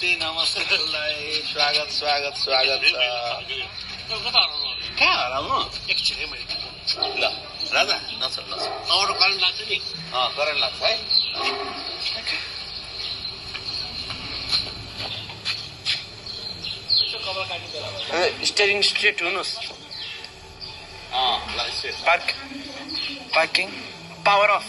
नमस्ते स्वागत स्वागत स्वागत कहाँ हराउनु एकछिन मैले ल राजा नसर नसर अरू करेन्ट लाग्छ नि करेन्ट लाग्छ है स्टेरिङ स्ट्रेट हुनुहोस् ल पार्किङ पावर अफ